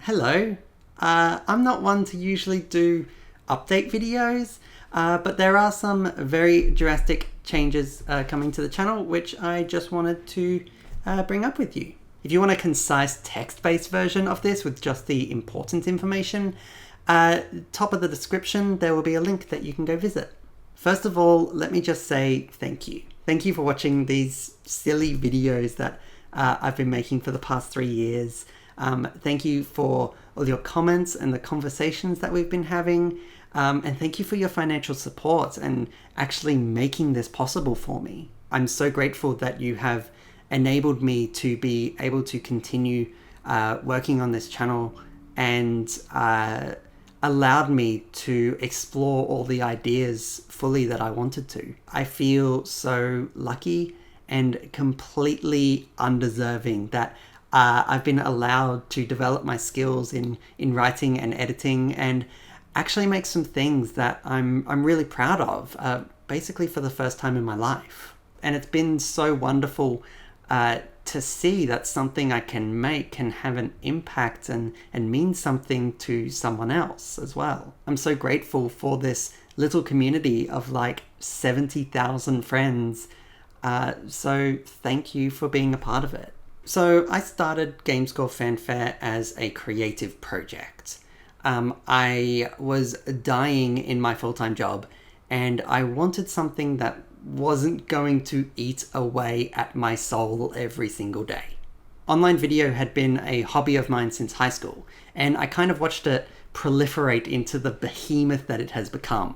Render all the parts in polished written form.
Hello. I'm not one to usually do update videos, but there are some very drastic changes coming to the channel, which I just wanted to bring up with you. If you want a concise text-based version of this with just the important information, top of the description there will be a link that you can go visit. First of all, let me just say thank you. Thank you for watching these silly videos that I've been making for the past 3 years. Thank you for all your comments and the conversations that we've been having. And thank you for your financial support and actually making this possible for me. I'm so grateful that you have enabled me to be able to continue working on this channel and allowed me to explore all the ideas fully that I wanted to. I feel so lucky and completely undeserving that I've been allowed to develop my skills in writing and editing and actually make some things that I'm really proud of, basically for the first time in my life. And it's been so wonderful to see that something I can make can have an impact and mean something to someone else as well. I'm so grateful for this little community of like 70,000 friends. So thank you for being a part of it. So I started GameScore Fanfare as a creative project. I was dying in my full-time job and I wanted something that wasn't going to eat away at my soul every single day. Online video had been a hobby of mine since high school, and I kind of watched it proliferate into the behemoth that it has become.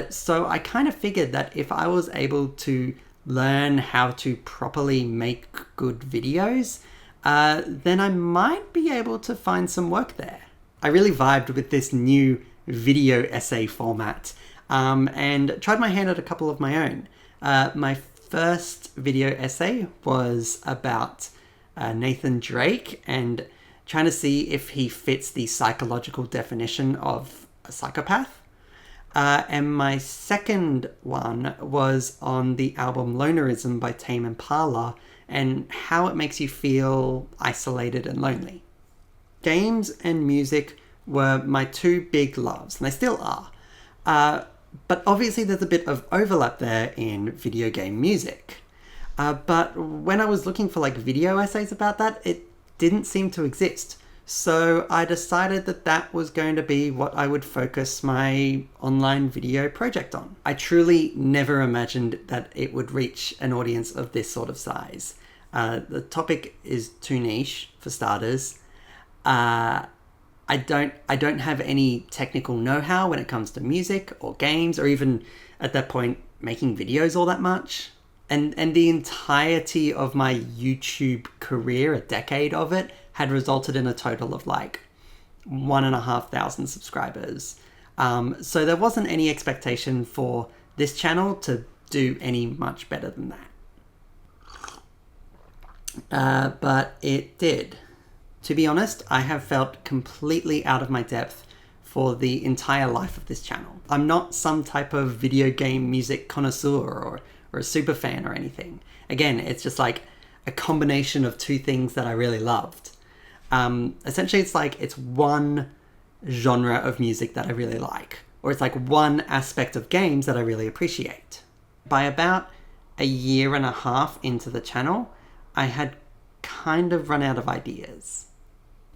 So I kind of figured that if I was able to learn how to properly make good videos, then I might be able to find some work there. I really vibed with this new video essay format and tried my hand at a couple of my own. My first video essay was about Nathan Drake and trying to see if he fits the psychological definition of a psychopath. And my second one was on the album Lonerism by Tame Impala and how it makes you feel isolated and lonely. Games and music were my two big loves, and they still are. But obviously there's a bit of overlap there in video game music. But when I was looking for like video essays about that, it didn't seem to exist. So I decided that that was going to be what I would focus my online video project on. I truly never imagined that it would reach an audience of this sort of size. The topic is too niche, for starters. I don't have any technical know-how when it comes to music or games or even at that point making videos all that much. And the entirety of my YouTube career, a decade of it, had resulted in a total of like 1,500 subscribers. So there wasn't any expectation for this channel to do any much better than that. But it did. To be honest, I have felt completely out of my depth for the entire life of this channel. I'm not some type of video game music connoisseur or a super fan or anything. Again, it's just like a combination of two things that I really loved. Essentially, it's one genre of music that I really like, or it's like one aspect of games that I really appreciate. By about a year and a half into the channel, I had kind of run out of ideas.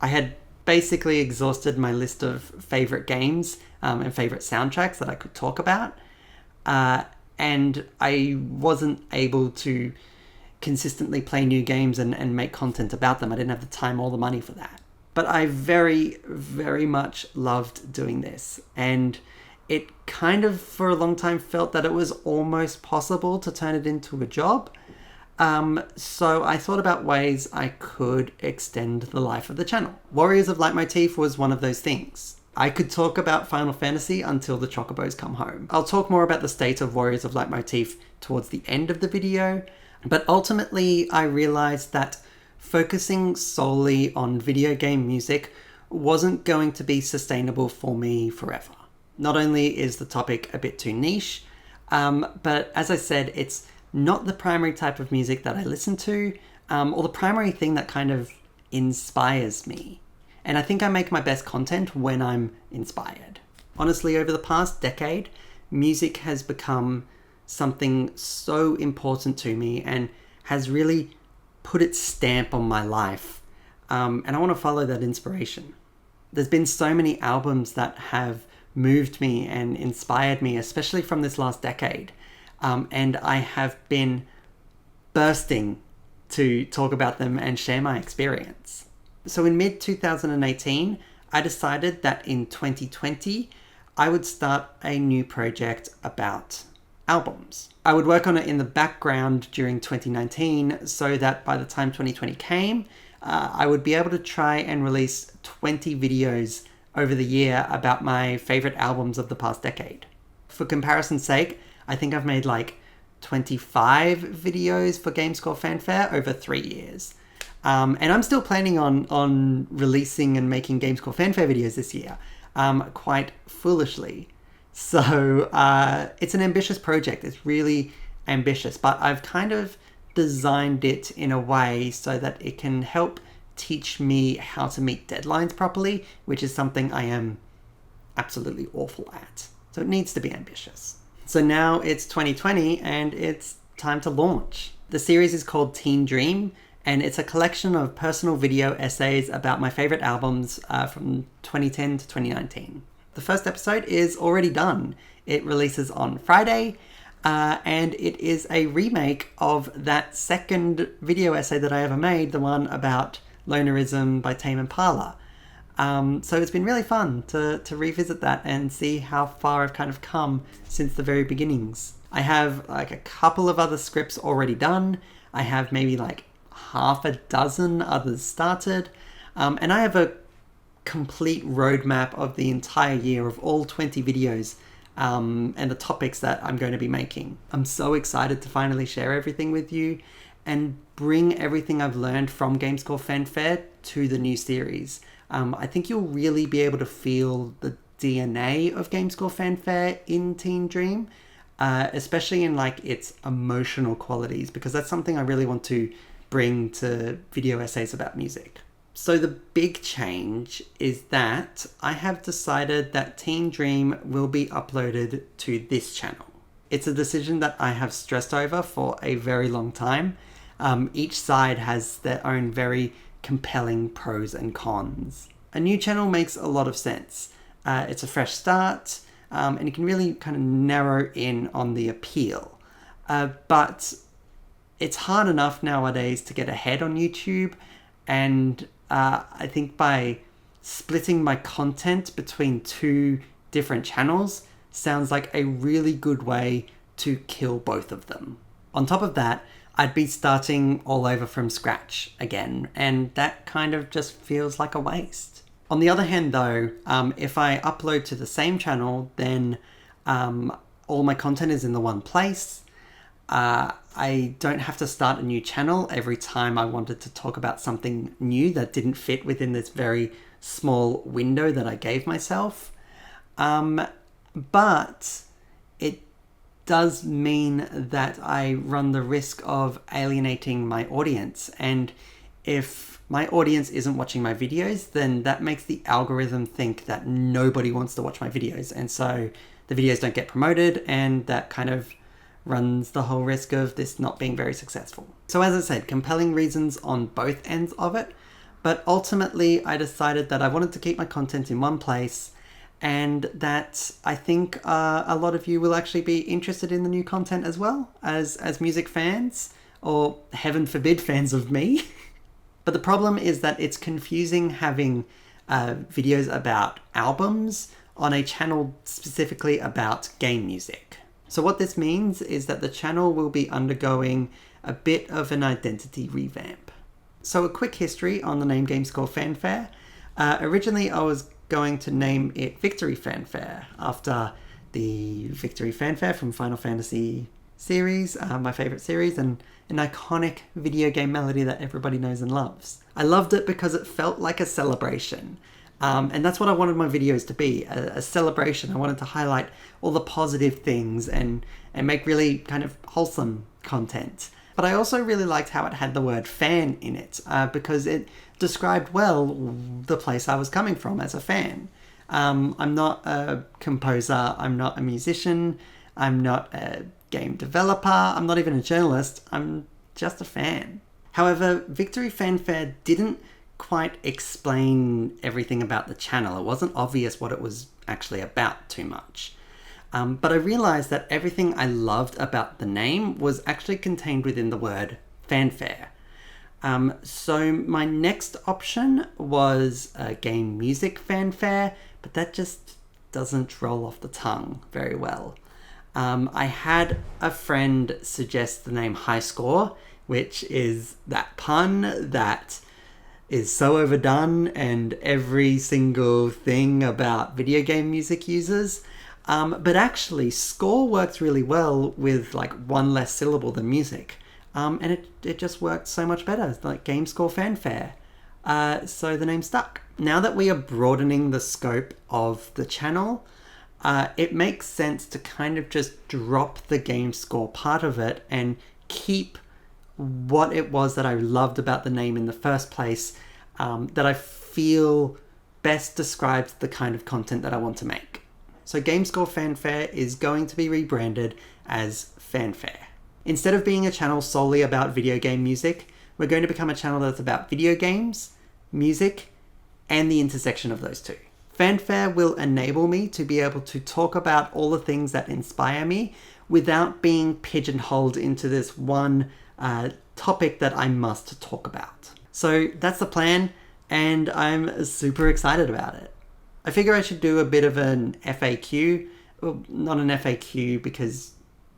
I had basically exhausted my list of favorite games and favorite soundtracks that I could talk about. And I wasn't able to consistently play new games and make content about them. I didn't have the time or the money for that. But I very, very much loved doing this. And it kind of, for a long time, felt that it was almost possible to turn it into a job. So I thought about ways I could extend the life of the channel. Warriors of Leitmotif was one of those things. I could talk about Final Fantasy until the Chocobos come home. I'll talk more about the state of Warriors of Leitmotif towards the end of the video, but ultimately I realized that focusing solely on video game music wasn't going to be sustainable for me forever. Not only is the topic a bit too niche, but as I said, it's not the primary type of music that I listen to, or the primary thing that kind of inspires me. And I think I make my best content when I'm inspired. Honestly, over the past decade, music has become something so important to me and has really put its stamp on my life. And I want to follow that inspiration. There's been so many albums that have moved me and inspired me, especially from this last decade. And I have been bursting to talk about them and share my experience. So in mid-2018, I decided that in 2020, I would start a new project about albums. I would work on it in the background during 2019 so that by the time 2020 came, I would be able to try and release 20 videos over the year about my favorite albums of the past decade. For comparison's sake, I think I've made like 25 videos for GameScore Fanfare over 3 years. And I'm still planning on releasing and making GameScore Fanfare videos this year, quite foolishly. So it's an ambitious project. It's really ambitious, but I've kind of designed it in a way so that it can help teach me how to meet deadlines properly, which is something I am absolutely awful at. So it needs to be ambitious. So now it's 2020 and it's time to launch. The series is called Teen Dream, and it's a collection of personal video essays about my favorite albums from 2010 to 2019. The first episode is already done. It releases on Friday, and it is a remake of that second video essay that I ever made, the one about Lonerism by Tame Impala. So it's been really fun to revisit that and see how far I've kind of come since the very beginnings. I have like a couple of other scripts already done. I have maybe like half a dozen others started. And I have a complete roadmap of the entire year of all 20 videos and the topics that I'm going to be making. I'm so excited to finally share everything with you and bring everything I've learned from GameScore Fanfare to the new series. I think you'll really be able to feel the DNA of GameScore Fanfare in Teen Dream, especially in like its emotional qualities, because that's something I really want to bring to video essays about music. So the big change is that I have decided that Teen Dream will be uploaded to this channel. It's a decision that I have stressed over for a very long time. Each side has their own very compelling pros and cons. A new channel makes a lot of sense. It's a fresh start, and you can really kind of narrow in on the appeal. But it's hard enough nowadays to get ahead on YouTube, and I think by splitting my content between two different channels sounds like a really good way to kill both of them. On top of that, I'd be starting all over from scratch again, and that kind of just feels like a waste. On the other hand though, if I upload to the same channel, then all my content is in the one place. I don't have to start a new channel every time I wanted to talk about something new that didn't fit within this very small window that I gave myself. But it does mean that I run the risk of alienating my audience. And if my audience isn't watching my videos, then that makes the algorithm think that nobody wants to watch my videos. And so the videos don't get promoted, and that kind of runs the whole risk of this not being very successful. So as I said, compelling reasons on both ends of it, but ultimately I decided that I wanted to keep my content in one place, and that I think a lot of you will actually be interested in the new content as well as music fans, or heaven forbid fans of me. But the problem is that it's confusing having videos about albums on a channel specifically about game music. So what this means is that the channel will be undergoing a bit of an identity revamp. So a quick history on the name GameScore Fanfare. Originally I was going to name it Victory Fanfare after the Victory Fanfare from Final Fantasy series, my favorite series, and an iconic video game melody that everybody knows and loves. I loved it because it felt like a celebration. And that's what I wanted my videos to be, a celebration. I wanted to highlight all the positive things and make really kind of wholesome content. But I also really liked how it had the word fan in it, because it described well the place I was coming from as a fan. I'm not a composer, I'm not a musician, I'm not a game developer, I'm not even a journalist, I'm just a fan. However, Victory Fanfare didn't quite explain everything about the channel. It wasn't obvious what it was actually about too much. But I realized that everything I loved about the name was actually contained within the word fanfare. So my next option was a game music fanfare, but that just doesn't roll off the tongue very well. I had a friend suggest the name High Score, which is that pun that is so overdone and every single thing about video game music uses. But actually, score works really well with like one less syllable than music. And it just worked so much better. It's like Game Score Fanfare. So the name stuck. Now that we are broadening the scope of the channel, it makes sense to kind of just drop the game score part of it and keep what it was that I loved about the name in the first place, that I feel best describes the kind of content that I want to make. So GameScore Fanfare is going to be rebranded as Fanfare. Instead of being a channel solely about video game music, we're going to become a channel that's about video games, music, and the intersection of those two. Fanfare will enable me to be able to talk about all the things that inspire me without being pigeonholed into this one topic that I must talk about. So that's the plan, and I'm super excited about it. I figure I should do a bit of an FAQ. Well, not an FAQ because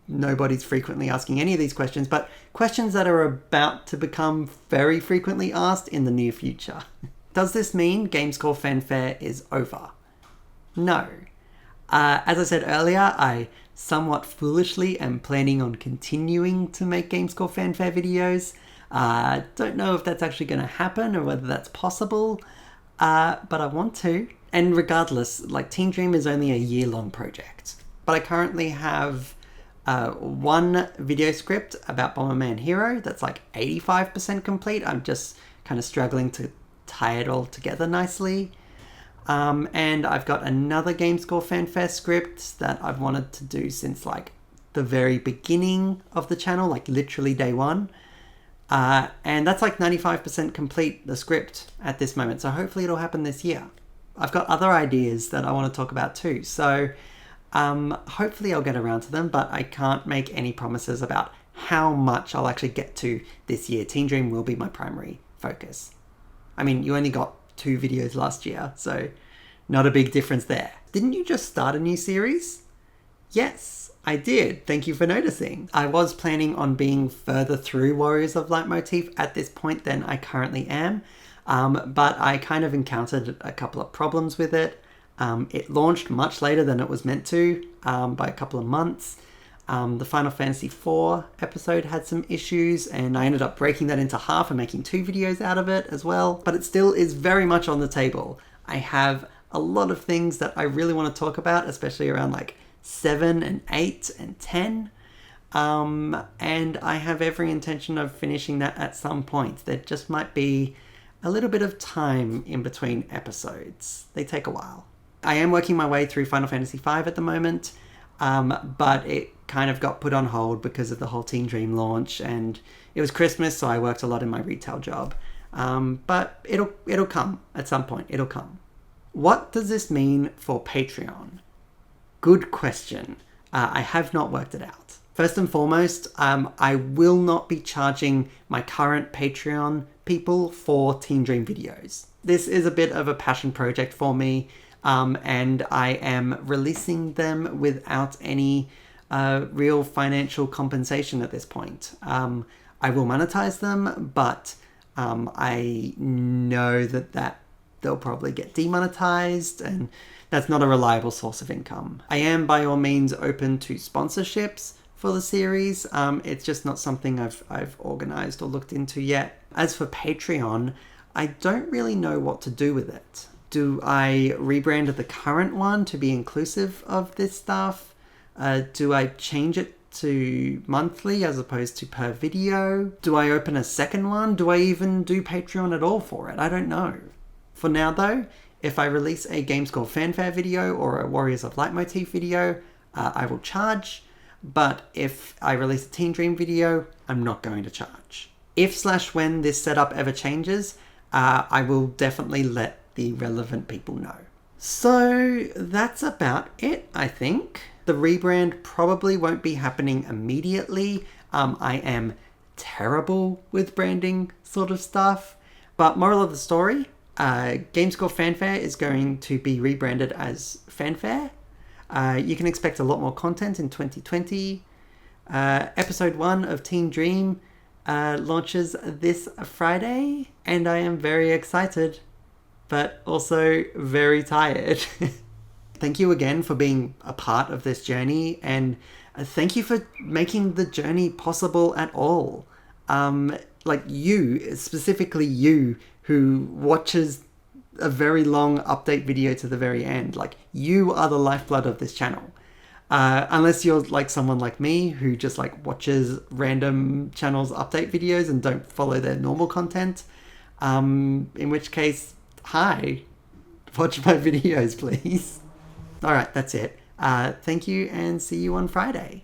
nobody's frequently asking any of these questions, but questions that are about to become very frequently asked in the near future. Does this mean GameScore Fanfare is over? No. As I said earlier, I somewhat foolishly am planning on continuing to make GameScore Fanfare videos. Don't know if that's actually going to happen or whether that's possible, but I want to. And regardless, like Team Dream is only a year-long project, but I currently have one video script about Bomberman Hero that's like 85% complete. I'm just kind of struggling to tie it all together nicely. And I've got another GameScore Fanfare script that I've wanted to do since like the very beginning of the channel, like literally day one. And that's like 95% complete, the script at this moment. So hopefully it'll happen this year. I've got other ideas that I want to talk about too. So hopefully I'll get around to them, but I can't make any promises about how much I'll actually get to this year. Team Dream will be my primary focus. I mean, you only got 2 videos last year, so not a big difference there. Didn't you just start a new series? Yes, I did. Thank you for noticing. I was planning on being further through Warriors of Leitmotif at this point than I currently am, but I kind of encountered a couple of problems with it. It launched much later than it was meant to, by a couple of months. The Final Fantasy IV episode had some issues, and I ended up breaking that into half and making 2 videos out of it as well. But it still is very much on the table. I have a lot of things that I really want to talk about, especially around like 7 and 8 and 10. And I have every intention of finishing that at some point. There just might be a little bit of time in between episodes. They take a while. I am working my way through Final Fantasy V at the moment, but it kind of got put on hold because of the whole Team Dream launch, and it was Christmas, so I worked a lot in my retail job. But it'll come at some point. It'll come. What does this mean for Patreon? Good question. I have not worked it out. First and foremost, I will not be charging my current Patreon people for Team Dream videos. This is a bit of a passion project for me, and I am releasing them without any real financial compensation at this point. I will monetize them, but I know that they'll probably get demonetized, and that's not a reliable source of income. I am by all means open to sponsorships for the series. It's just not something I've organized or looked into yet. As for Patreon, I don't really know what to do with it. Do I rebrand the current one to be inclusive of this stuff? Do I change it to monthly as opposed to per video? Do I open a second one? Do I even do Patreon at all for it? I don't know. For now though, if I release a Gamescore fanfare video or a Warriors of Leitmotif video, I will charge. But if I release a Team Dream video, I'm not going to charge. If/when this setup ever changes, I will definitely let the relevant people know. So that's about it, I think. The rebrand probably won't be happening immediately. I am terrible with branding sort of stuff. But moral of the story, Gamescore Fanfare is going to be rebranded as Fanfare. You can expect a lot more content in 2020. Episode 1 of Team Dream launches this Friday, and I am very excited, but also very tired. Thank you again for being a part of this journey, and thank you for making the journey possible at all. Like you, specifically you, who watches a very long update video to the very end. Like, you are the lifeblood of this channel. Unless you're like someone like me who just like watches random channels update videos and don't follow their normal content. In which case, hi, watch my videos, please. All right, that's it. Thank you and see you on Friday.